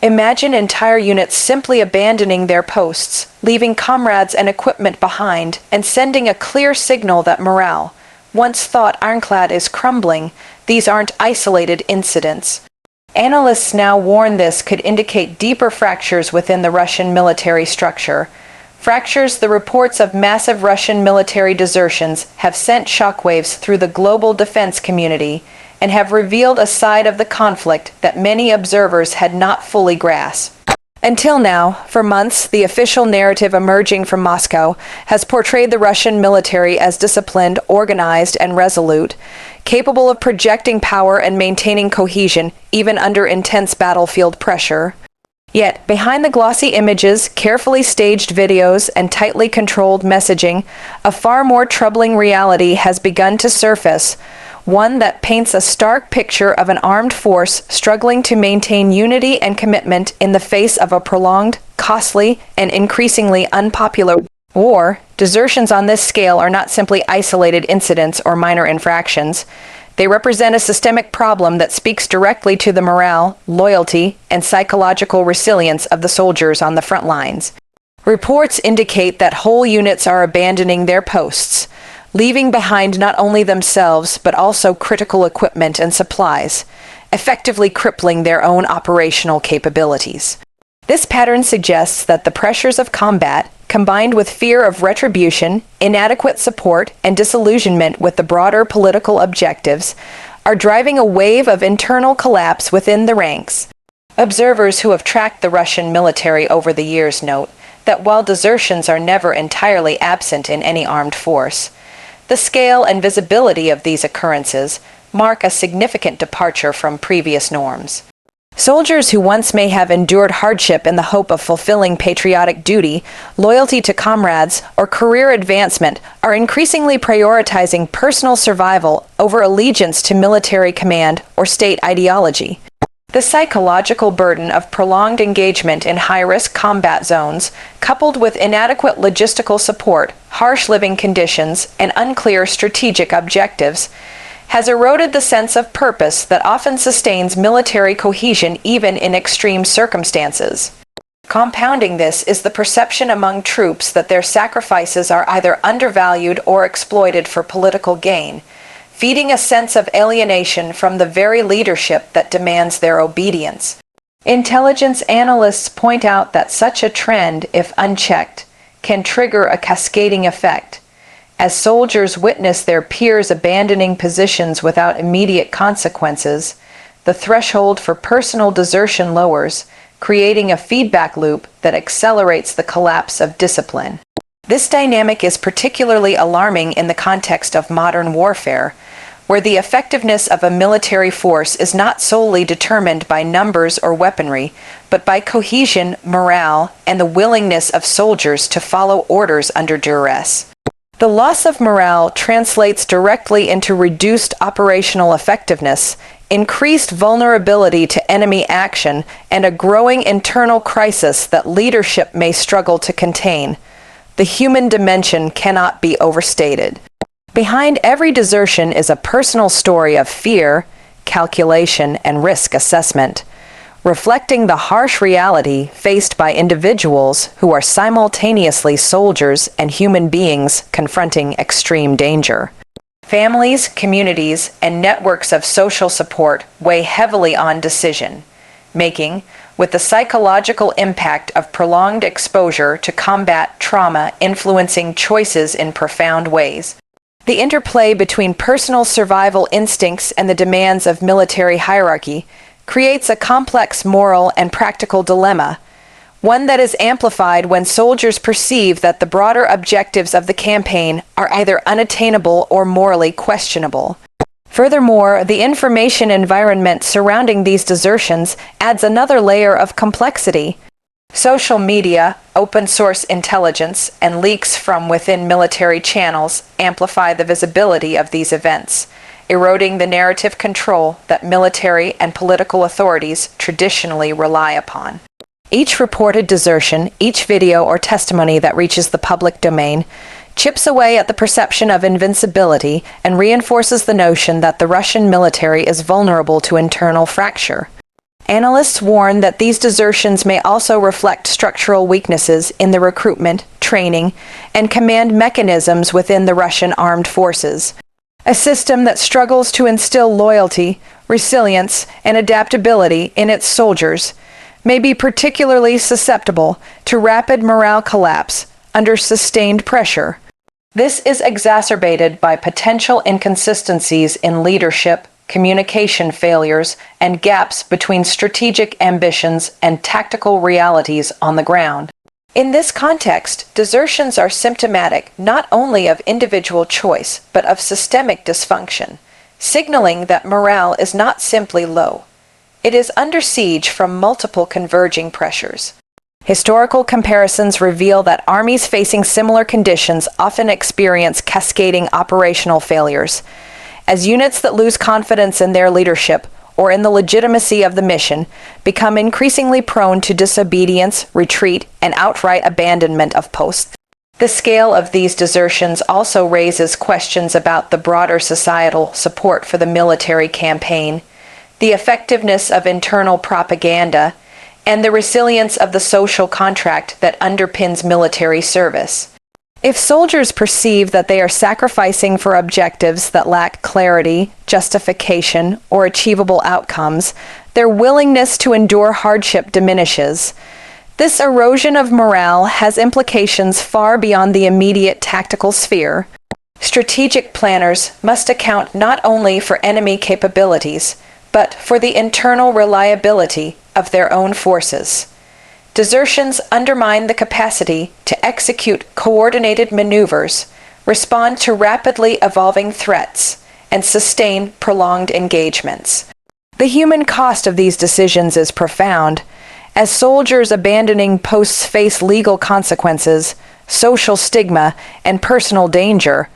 Imagine entire units simply abandoning their posts, leaving comrades and equipment behind, and sending a clear signal that morale, once thought ironclad, is crumbling. These aren't isolated incidents. Analysts now warn this could indicate deeper fractures within the Russian military structure. Fractures the reports of massive Russian military desertions have sent shockwaves through the global defense community and have revealed a side of the conflict that many observers had not fully grasped. Until now, for months, the official narrative emerging from Moscow has portrayed the Russian military as disciplined, organized, and resolute, capable of projecting power and maintaining cohesion even under intense battlefield pressure. Yet, behind the glossy images, carefully staged videos, and tightly controlled messaging, a far more troubling reality has begun to surface, one that paints a stark picture of an armed force struggling to maintain unity and commitment in the face of a prolonged, costly, and increasingly unpopular war. Desertions on this scale are not simply isolated incidents or minor infractions. They represent a systemic problem that speaks directly to the morale, loyalty, and psychological resilience of the soldiers on the front lines. Reports indicate that whole units are abandoning their posts, leaving behind not only themselves but also critical equipment and supplies, effectively crippling their own operational capabilities. This pattern suggests that the pressures of combat, combined with fear of retribution, inadequate support, and disillusionment with the broader political objectives, are driving a wave of internal collapse within the ranks. Observers who have tracked the Russian military over the years note that while desertions are never entirely absent in any armed force, the scale and visibility of these occurrences mark a significant departure from previous norms. Soldiers who once may have endured hardship in the hope of fulfilling patriotic duty, loyalty to comrades, or career advancement are increasingly prioritizing personal survival over allegiance to military command or state ideology. The psychological burden of prolonged engagement in high-risk combat zones, coupled with inadequate logistical support, harsh living conditions, and unclear strategic objectives, has eroded the sense of purpose that often sustains military cohesion even in extreme circumstances. Compounding this is the perception among troops that their sacrifices are either undervalued or exploited for political gain, feeding a sense of alienation from the very leadership that demands their obedience. Intelligence analysts point out that such a trend, if unchecked, can trigger a cascading effect. As soldiers witness their peers abandoning positions without immediate consequences, the threshold for personal desertion lowers, creating a feedback loop that accelerates the collapse of discipline. This dynamic is particularly alarming in the context of modern warfare, where the effectiveness of a military force is not solely determined by numbers or weaponry, but by cohesion, morale, and the willingness of soldiers to follow orders under duress. The loss of morale translates directly into reduced operational effectiveness, increased vulnerability to enemy action, and a growing internal crisis that leadership may struggle to contain. The human dimension cannot be overstated. Behind every desertion is a personal story of fear, calculation, and risk assessment, reflecting the harsh reality faced by individuals who are simultaneously soldiers and human beings confronting extreme danger. Families, communities, and networks of social support weigh heavily on decision-making, with the psychological impact of prolonged exposure to combat trauma influencing choices in profound ways. The interplay between personal survival instincts and the demands of military hierarchy creates a complex moral and practical dilemma, one that is amplified when soldiers perceive that the broader objectives of the campaign are either unattainable or morally questionable. Furthermore, the information environment surrounding these desertions adds another layer of complexity. Social media, open-source intelligence, and leaks from within military channels amplify the visibility of these events, eroding the narrative control that military and political authorities traditionally rely upon. Each reported desertion, each video or testimony that reaches the public domain, chips away at the perception of invincibility and reinforces the notion that the Russian military is vulnerable to internal fracture. Analysts warn that these desertions may also reflect structural weaknesses in the recruitment, training, and command mechanisms within the Russian armed forces, a system that struggles to instill loyalty, resilience, and adaptability in its soldiers, may be particularly susceptible to rapid morale collapse under sustained pressure. This is exacerbated by potential inconsistencies in leadership, communication failures, and gaps between strategic ambitions and tactical realities on the ground. In this context, desertions are symptomatic not only of individual choice, but of systemic dysfunction, signaling that morale is not simply low. It is under siege from multiple converging pressures. Historical comparisons reveal that armies facing similar conditions often experience cascading operational failures. As units that lose confidence in their leadership or in the legitimacy of the mission become increasingly prone to disobedience, retreat, and outright abandonment of posts. The scale of these desertions also raises questions about the broader societal support for the military campaign, the effectiveness of internal propaganda, and the resilience of the social contract that underpins military service. If soldiers perceive that they are sacrificing for objectives that lack clarity, justification, or achievable outcomes, their willingness to endure hardship diminishes. This erosion of morale has implications far beyond the immediate tactical sphere. Strategic planners must account not only for enemy capabilities, but for the internal reliability of their own forces. Desertions undermine the capacity to execute coordinated maneuvers, respond to rapidly evolving threats, and sustain prolonged engagements. The human cost of these decisions is profound, as soldiers abandoning posts face legal consequences, social stigma, and personal danger,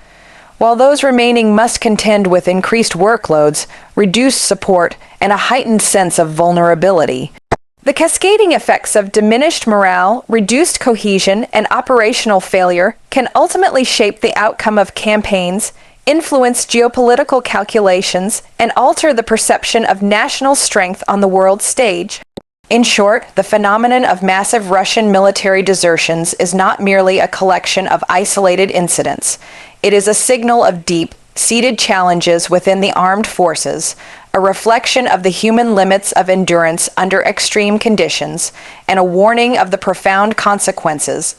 while those remaining must contend with increased workloads, reduced support, and a heightened sense of vulnerability. The cascading effects of diminished morale, reduced cohesion, and operational failure can ultimately shape the outcome of campaigns, influence geopolitical calculations, and alter the perception of national strength on the world stage. In short, the phenomenon of massive Russian military desertions is not merely a collection of isolated incidents. It is a signal of deep-seated challenges within the armed forces, a reflection of the human limits of endurance under extreme conditions, and a warning of the profound consequences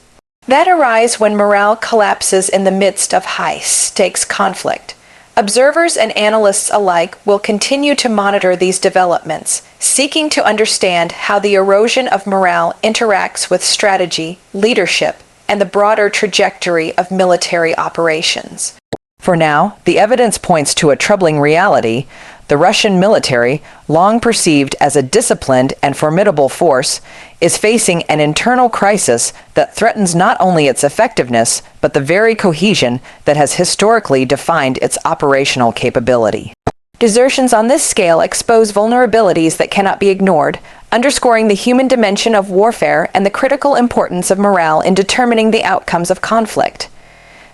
that arise when morale collapses in the midst of high-stakes conflict. Observers and analysts alike will continue to monitor these developments, seeking to understand how the erosion of morale interacts with strategy, leadership, and the broader trajectory of military operations. For now, the evidence points to a troubling reality. The Russian military, long perceived as a disciplined and formidable force, is facing an internal crisis that threatens not only its effectiveness, but the very cohesion that has historically defined its operational capability. Desertions on this scale expose vulnerabilities that cannot be ignored, underscoring the human dimension of warfare and the critical importance of morale in determining the outcomes of conflict.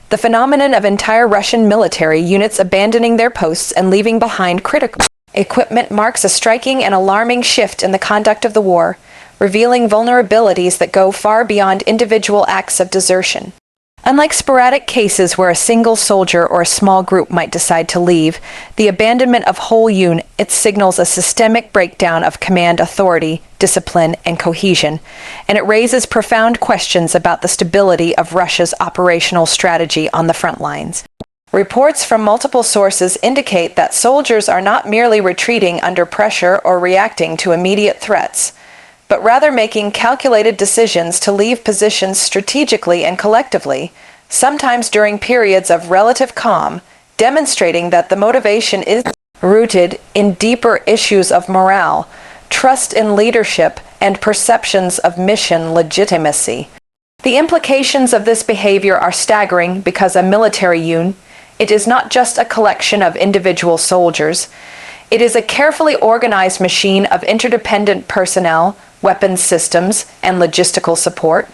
The phenomenon of entire Russian military units abandoning their posts and leaving behind critical equipment marks a striking and alarming shift in the conduct of the war, revealing vulnerabilities that go far beyond individual acts of desertion. Unlike sporadic cases where a single soldier or a small group might decide to leave, the abandonment of whole units signals a systemic breakdown of command authority, discipline, and cohesion, and it raises profound questions about the stability of Russia's operational strategy on the front lines. Reports from multiple sources indicate that soldiers are not merely retreating under pressure or reacting to immediate threats, but rather making calculated decisions to leave positions strategically and collectively, sometimes during periods of relative calm, demonstrating that the motivation is rooted in deeper issues of morale, trust in leadership, and perceptions of mission legitimacy. The implications of this behavior are staggering because a military unit, it is not just a collection of individual soldiers. It is a carefully organized machine of interdependent personnel, weapons systems, and logistical support.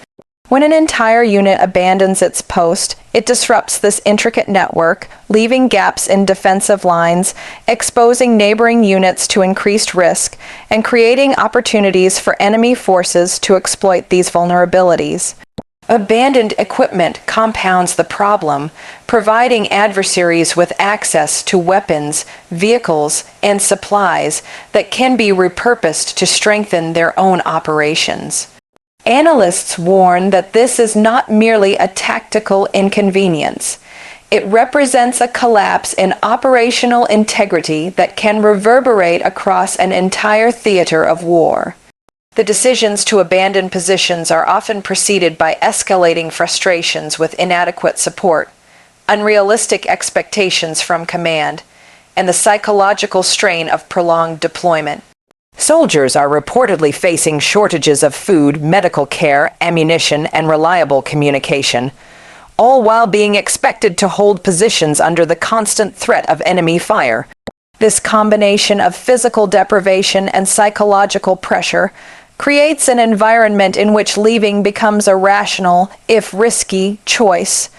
When an entire unit abandons its post, it disrupts this intricate network, leaving gaps in defensive lines, exposing neighboring units to increased risk, and creating opportunities for enemy forces to exploit these vulnerabilities. Abandoned equipment compounds the problem, providing adversaries with access to weapons, vehicles, and supplies that can be repurposed to strengthen their own operations. Analysts warn that this is not merely a tactical inconvenience. It represents a collapse in operational integrity that can reverberate across an entire theater of war. The decisions to abandon positions are often preceded by escalating frustrations with inadequate support, unrealistic expectations from command, and the psychological strain of prolonged deployment. Soldiers are reportedly facing shortages of food, medical care, ammunition, and reliable communication, all while being expected to hold positions under the constant threat of enemy fire. This combination of physical deprivation and psychological pressure creates an environment in which leaving becomes a rational, if risky, choice,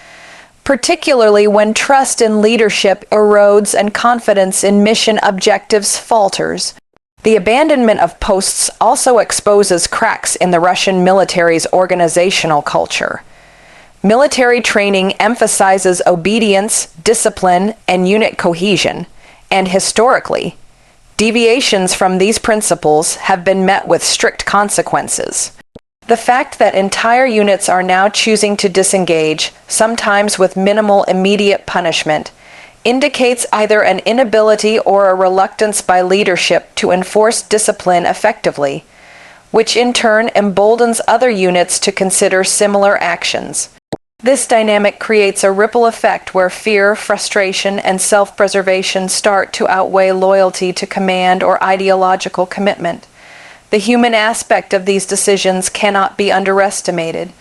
particularly when trust in leadership erodes and confidence in mission objectives falters. The abandonment of posts also exposes cracks in the Russian military's organizational culture. Military training emphasizes obedience, discipline, and unit cohesion, and historically, deviations from these principles have been met with strict consequences. The fact that entire units are now choosing to disengage, sometimes with minimal immediate punishment, indicates either an inability or a reluctance by leadership to enforce discipline effectively, which in turn emboldens other units to consider similar actions. This dynamic creates a ripple effect where fear, frustration, and self-preservation start to outweigh loyalty to command or ideological commitment. The human aspect of these decisions cannot be underestimated.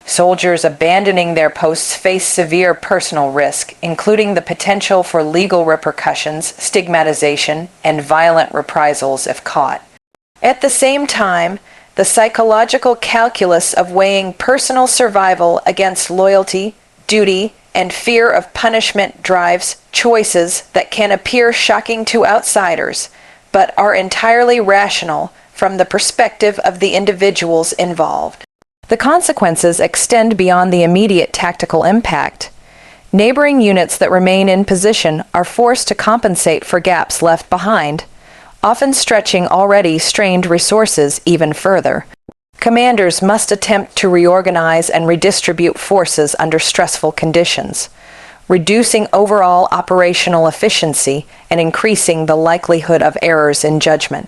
Soldiers abandoning their posts face severe personal risk, including the potential for legal repercussions, stigmatization, and violent reprisals if caught. At the same time, the psychological calculus of weighing personal survival against loyalty, duty, and fear of punishment drives choices that can appear shocking to outsiders, but are entirely rational from the perspective of the individuals involved. The consequences extend beyond the immediate tactical impact. Neighboring units that remain in position are forced to compensate for gaps left behind, often stretching already strained resources even further. Commanders must attempt to reorganize and redistribute forces under stressful conditions, reducing overall operational efficiency and increasing the likelihood of errors in judgment.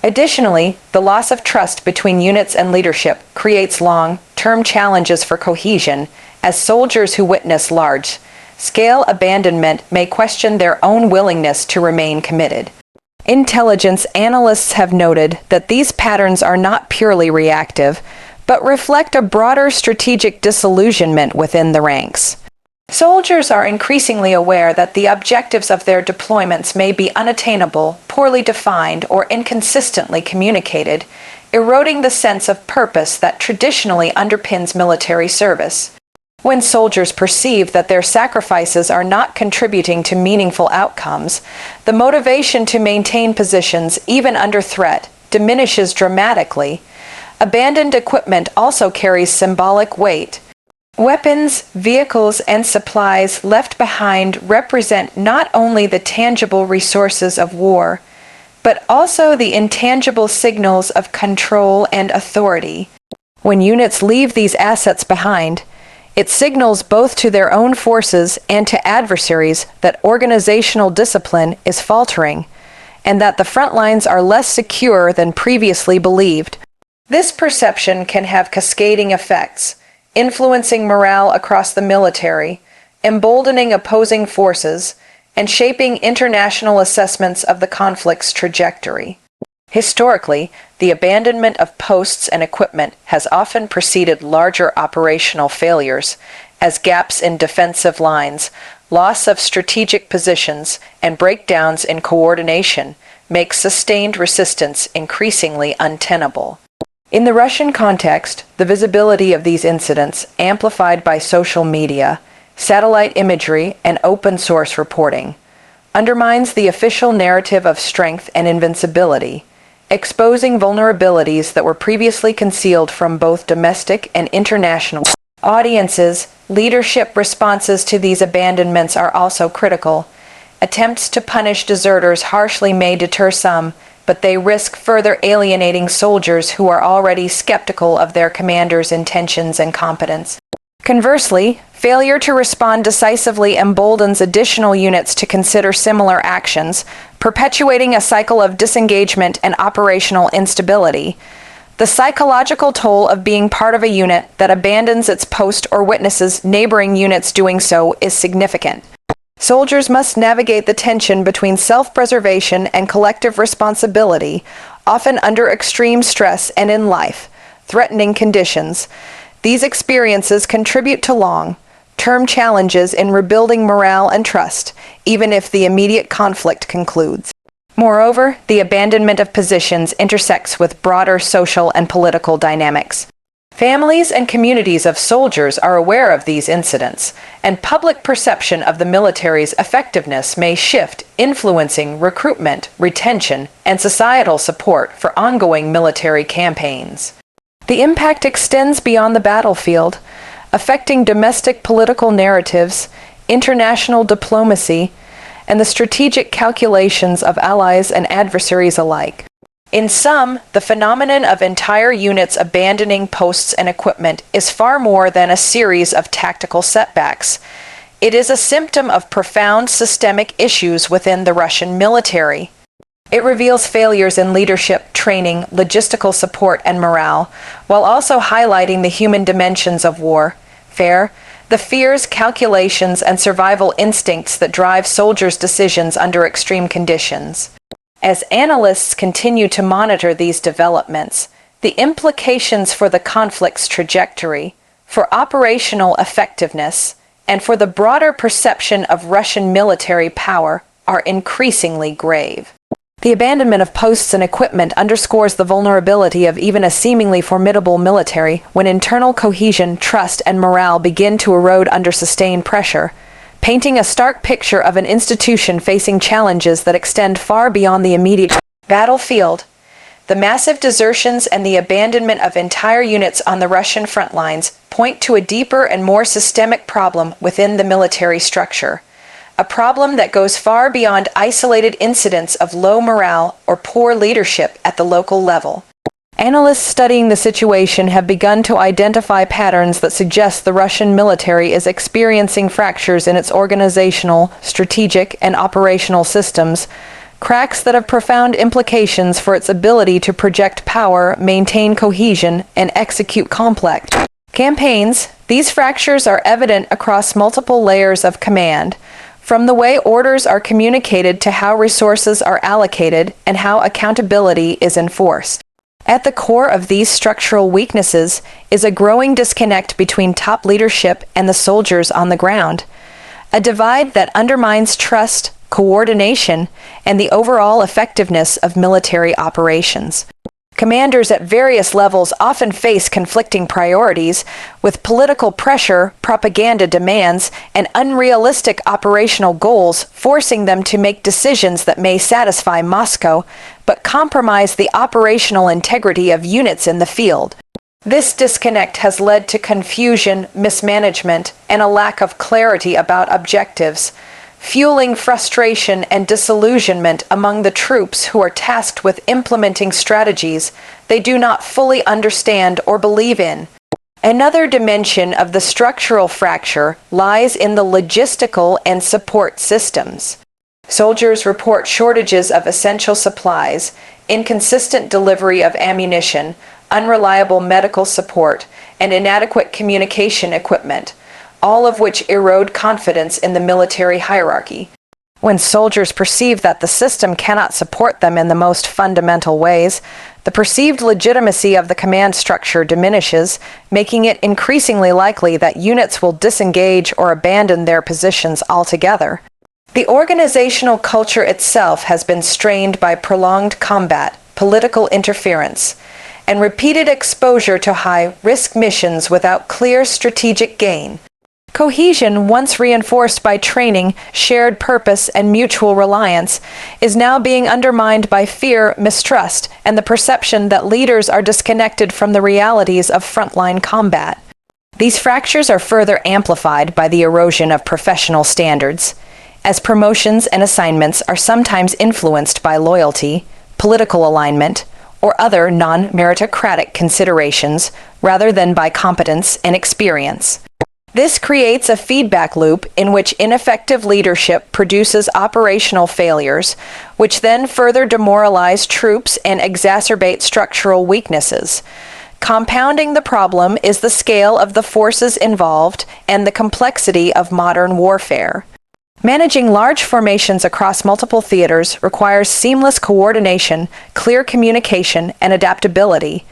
Additionally, the loss of trust between units and leadership creates long-term challenges for cohesion, as soldiers who witness large-scale abandonment may question their own willingness to remain committed. Intelligence analysts have noted that these patterns are not purely reactive, but reflect a broader strategic disillusionment within the ranks. Soldiers are increasingly aware that the objectives of their deployments may be unattainable, poorly defined, or inconsistently communicated, eroding the sense of purpose that traditionally underpins military service. When soldiers perceive that their sacrifices are not contributing to meaningful outcomes, the motivation to maintain positions, even under threat, diminishes dramatically. Abandoned equipment also carries symbolic weight. Weapons, vehicles, and supplies left behind represent not only the tangible resources of war, but also the intangible signals of control and authority. When units leave these assets behind, it signals both to their own forces and to adversaries that organizational discipline is faltering, and that the front lines are less secure than previously believed. This perception can have cascading effects, influencing morale across the military, emboldening opposing forces, and shaping international assessments of the conflict's trajectory. Historically, the abandonment of posts and equipment has often preceded larger operational failures, as gaps in defensive lines, loss of strategic positions, and breakdowns in coordination make sustained resistance increasingly untenable. In the Russian context, the visibility of these incidents, amplified by social media, satellite imagery, and open-source reporting, undermines the official narrative of strength and invincibility, exposing vulnerabilities that were previously concealed from both domestic and international audiences. Leadership responses to these abandonments are also critical. Attempts to punish deserters harshly may deter some, but they risk further alienating soldiers who are already skeptical of their commander's intentions and competence. Conversely, failure to respond decisively emboldens additional units to consider similar actions, perpetuating a cycle of disengagement and operational instability. The psychological toll of being part of a unit that abandons its post or witnesses neighboring units doing so is significant. Soldiers must navigate the tension between self-preservation and collective responsibility, often under extreme stress and in life-threatening conditions. These experiences contribute to long-term challenges in rebuilding morale and trust, even if the immediate conflict concludes. Moreover, the abandonment of positions intersects with broader social and political dynamics. Families and communities of soldiers are aware of these incidents, and public perception of the military's effectiveness may shift, influencing recruitment, retention, and societal support for ongoing military campaigns. The impact extends beyond the battlefield, affecting domestic political narratives, international diplomacy, and the strategic calculations of allies and adversaries alike. In sum, the phenomenon of entire units abandoning posts and equipment is far more than a series of tactical setbacks. It is a symptom of profound systemic issues within the Russian military. It reveals failures in leadership, training, logistical support, and morale, while also highlighting the human dimensions of warfare, the fears, calculations, and survival instincts that drive soldiers' decisions under extreme conditions. As analysts continue to monitor these developments, the implications for the conflict's trajectory, for operational effectiveness, and for the broader perception of Russian military power are increasingly grave. The abandonment of posts and equipment underscores the vulnerability of even a seemingly formidable military when internal cohesion, trust, and morale begin to erode under sustained pressure, painting a stark picture of an institution facing challenges that extend far beyond the immediate battlefield. The massive desertions and the abandonment of entire units on the Russian front lines point to a deeper and more systemic problem within the military structure, a problem that goes far beyond isolated incidents of low morale or poor leadership at the local level. Analysts studying the situation have begun to identify patterns that suggest the Russian military is experiencing fractures in its organizational, strategic, and operational systems, cracks that have profound implications for its ability to project power, maintain cohesion, and execute complex campaigns. These fractures are evident across multiple layers of command, from the way orders are communicated to how resources are allocated and how accountability is enforced. At the core of these structural weaknesses is a growing disconnect between top leadership and the soldiers on the ground, a divide that undermines trust, coordination, and the overall effectiveness of military operations. Commanders at various levels often face conflicting priorities, with political pressure, propaganda demands, and unrealistic operational goals forcing them to make decisions that may satisfy Moscow, but compromise the operational integrity of units in the field. This disconnect has led to confusion, mismanagement, and a lack of clarity about objectives, fueling frustration and disillusionment among the troops who are tasked with implementing strategies they do not fully understand or believe in. Another dimension of the structural fracture lies in the logistical and support systems. Soldiers report shortages of essential supplies, inconsistent delivery of ammunition, unreliable medical support, and inadequate communication equipment, all of which erode confidence in the military hierarchy. When soldiers perceive that the system cannot support them in the most fundamental ways, the perceived legitimacy of the command structure diminishes, making it increasingly likely that units will disengage or abandon their positions altogether. The organizational culture itself has been strained by prolonged combat, political interference, and repeated exposure to high-risk missions without clear strategic gain. Cohesion, once reinforced by training, shared purpose, and mutual reliance, is now being undermined by fear, mistrust, and the perception that leaders are disconnected from the realities of frontline combat. These fractures are further amplified by the erosion of professional standards, as promotions and assignments are sometimes influenced by loyalty, political alignment, or other non-meritocratic considerations rather than by competence and experience. This creates a feedback loop in which ineffective leadership produces operational failures, which then further demoralize troops and exacerbate structural weaknesses. Compounding the problem is the scale of the forces involved and the complexity of modern warfare. Managing large formations across multiple theaters requires seamless coordination, clear communication, and adaptability.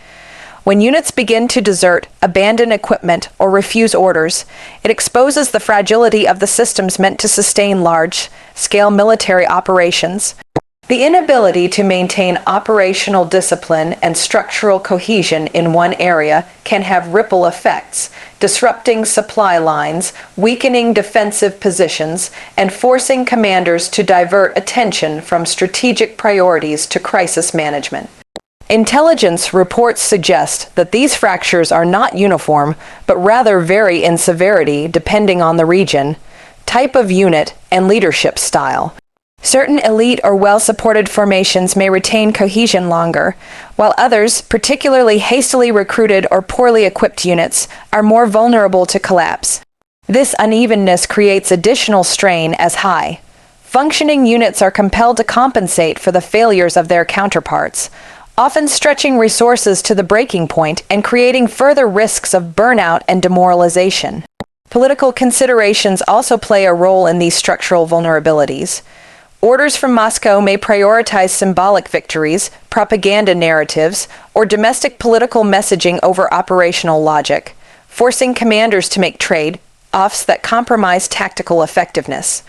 When units begin to desert, abandon equipment, or refuse orders, it exposes the fragility of the systems meant to sustain large-scale military operations. The inability to maintain operational discipline and structural cohesion in one area can have ripple effects, disrupting supply lines, weakening defensive positions, and forcing commanders to divert attention from strategic priorities to crisis management. Intelligence reports suggest that these fractures are not uniform, but rather vary in severity depending on the region, type of unit, and leadership style. Certain elite or well-supported formations may retain cohesion longer, while others, particularly hastily recruited or poorly equipped units, are more vulnerable to collapse. This unevenness creates additional strain as high-functioning units are compelled to compensate for the failures of their counterparts, often stretching resources to the breaking point and creating further risks of burnout and demoralization. Political considerations also play a role in these structural vulnerabilities. Orders from Moscow may prioritize symbolic victories, propaganda narratives, or domestic political messaging over operational logic, forcing commanders to make trade-offs that compromise tactical effectiveness.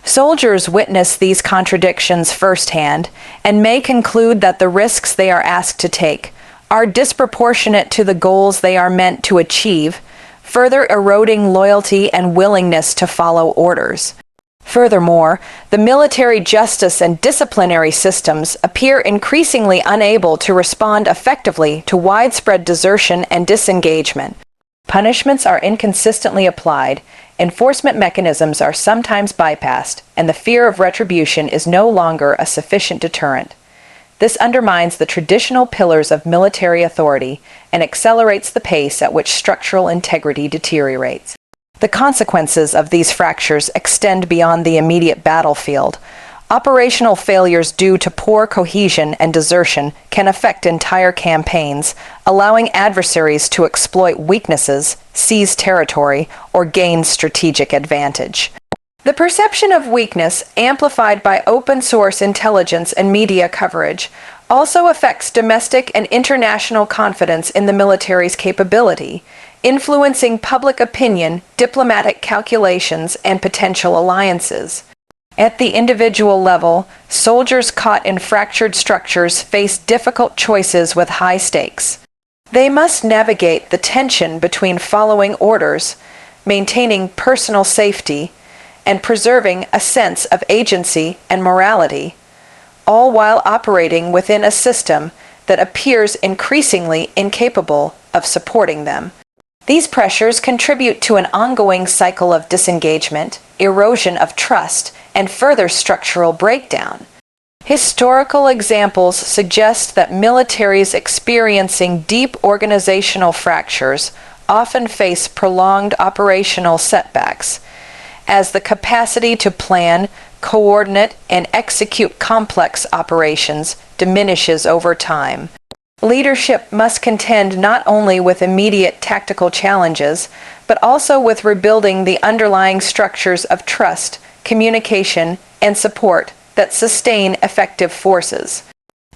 Soldiers witness these contradictions firsthand and may conclude that the risks they are asked to take are disproportionate to the goals they are meant to achieve, further eroding loyalty and willingness to follow orders. Furthermore, the military justice and disciplinary systems appear increasingly unable to respond effectively to widespread desertion and disengagement. Punishments are inconsistently applied, enforcement mechanisms are sometimes bypassed, and the fear of retribution is no longer a sufficient deterrent. This undermines the traditional pillars of military authority and accelerates the pace at which structural integrity deteriorates. The consequences of these fractures extend beyond the immediate battlefield. Operational failures due to poor cohesion and desertion can affect entire campaigns, allowing adversaries to exploit weaknesses, seize territory, or gain strategic advantage. The perception of weakness, amplified by open-source intelligence and media coverage, also affects domestic and international confidence in the military's capability, influencing public opinion, diplomatic calculations, and potential alliances. At the individual level, soldiers caught in fractured structures face difficult choices with high stakes. They must navigate the tension between following orders, maintaining personal safety, and preserving a sense of agency and morality, all while operating within a system that appears increasingly incapable of supporting them. These pressures contribute to an ongoing cycle of disengagement, erosion of trust, and further structural breakdown. Historical examples suggest that militaries experiencing deep organizational fractures often face prolonged operational setbacks, as the capacity to plan, coordinate, and execute complex operations diminishes over time. Leadership must contend not only with immediate tactical challenges, but also with rebuilding the underlying structures of trust, communication, and support that sustain effective forces.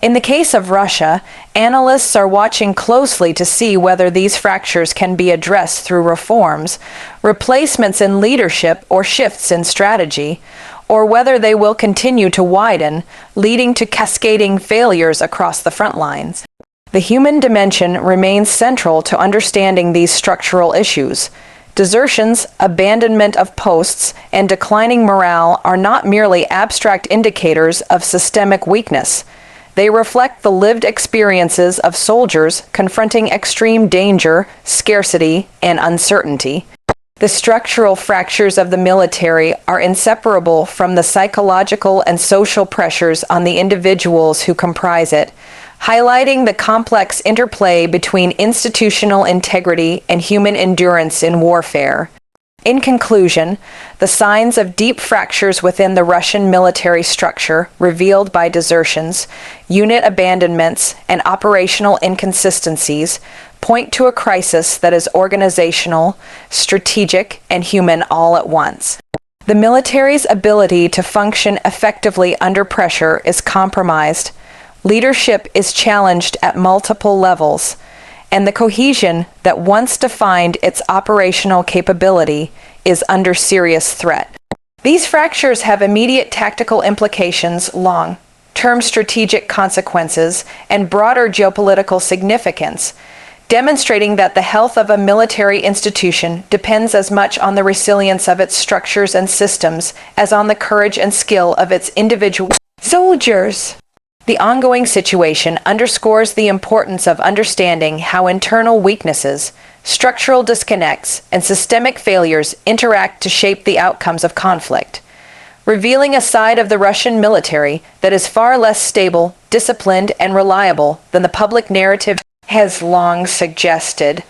In the case of Russia, analysts are watching closely to see whether these fractures can be addressed through reforms, replacements in leadership, or shifts in strategy, or whether they will continue to widen, leading to cascading failures across the front lines. The human dimension remains central to understanding these structural issues. Desertions, abandonment of posts, and declining morale are not merely abstract indicators of systemic weakness. They reflect the lived experiences of soldiers confronting extreme danger, scarcity, and uncertainty. The structural fractures of the military are inseparable from the psychological and social pressures on the individuals who comprise it, highlighting the complex interplay between institutional integrity and human endurance in warfare. In conclusion, the signs of deep fractures within the Russian military structure revealed by desertions, unit abandonments, and operational inconsistencies point to a crisis that is organizational, strategic, and human all at once. The military's ability to function effectively under pressure is compromised. Leadership is challenged at multiple levels, and the cohesion that once defined its operational capability is under serious threat. These fractures have immediate tactical implications, long-term strategic consequences, and broader geopolitical significance, demonstrating that the health of a military institution depends as much on the resilience of its structures and systems as on the courage and skill of its individual soldiers. The ongoing situation underscores the importance of understanding how internal weaknesses, structural disconnects, and systemic failures interact to shape the outcomes of conflict, revealing a side of the Russian military that is far less stable, disciplined, and reliable than the public narrative has long suggested.